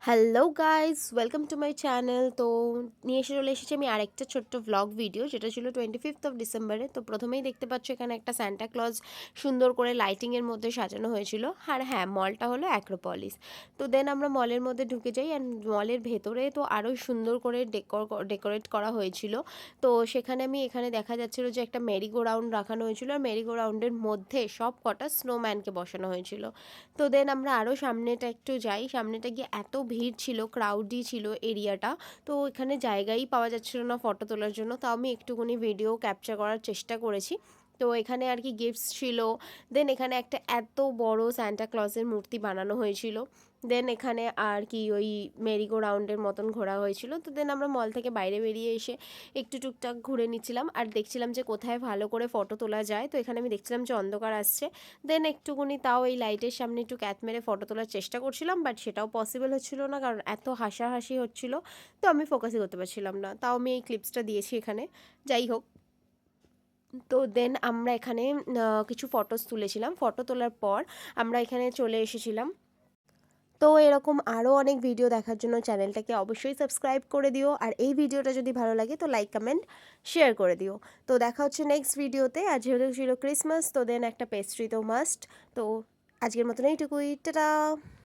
Hello guys, welcome to my channel. তো নিয়ে চলে এসেছি আমি আরেকটা ছোট্ট ভ্লগ ভিডিও, যেটা ছিল 25 ডিসেম্বরে। তো প্রথমেই দেখতে পাচ্ছ এখানে একটা সান্টা ক্লজ সুন্দর করে লাইটিংয়ের মধ্যে সাজানো হয়েছিল। আর হ্যাঁ, মলটা হলো অ্যাক্রোপলিস। তো দেন আমরা মলের মধ্যে ঢুকে যাই, অ্যান্ড মলের ভেতরে তো আরও সুন্দর করে ডেকোরেট করা হয়েছিল। তো সেখানে এখানে দেখা যাচ্ছিল যে একটা মেরিগো রাউন্ড রাখানো হয়েছিল, আর মেরিগো রাউন্ডের মধ্যে সব কটা স্নোম্যানকে বসানো হয়েছিল। তো দেন আমরা আরও সামনেটা একটু যাই, সামনেটা গিয়ে এত ভিড় ছিল, ক্রাউডি ছিল এরিয়াটা। তো এখানে জায়গাই পাওয়া যাচ্ছিল না ফটো তোলার জন্য, তাও আমি একটুখানি ভিডিও ক্যাপচার করার চেষ্টা করেছি। তো এখানে আর কি গিফটস ছিল। দেন এখানে একটা এত বড় স্যান্টা ক্লজের মূর্তি বানানো হয়েছিল। দেন এখানে আর কি ওই মেরিগো রাউন্ডের মতন ঘোরা হয়েছিল। তো দেন আমরা মল থেকে বাইরে বেরিয়ে এসে একটু টুকটাক ঘুরে নিচ্ছিলাম, আর দেখছিলাম যে কোথায় ভালো করে ফটো তোলা যায়। তো এখানে আমি দেখছিলাম যে অন্ধকার আসছে। দেন একটুকুনি তাও এই লাইটের সামনে একটু ক্যাত মেরে ফটো তোলার চেষ্টা করছিলাম, বাট সেটাও পসিবল হচ্ছিল না, কারণ এত হাসাহাসি হচ্ছিল। তো আমি ফোকাসই করতে পারছিলাম না। তাও আমি এই ক্লিপসটা দিয়েছি এখানে। যাই হোক, তো দেন আমরা এখানে কিছু ফটোস তুলেছিলাম। ফটো তোলার পর আমরা এখানে চলে এসেছিলাম। তো এরকম আরও অনেক ভিডিও দেখার জন্য চ্যানেলটাকে অবশ্যই সাবস্ক্রাইব করে দিও, আর এই ভিডিওটা যদি ভালো লাগে তো লাইক কমেন্ট শেয়ার করে দিও। তো দেখা হচ্ছে নেক্সট ভিডিওতে। আর যেহেতু ছিল ক্রিসমাস, তো দেন একটা পেস্ট্রি তো মাস্ট। তো আজকের মতন এইটুকুই, টাটা।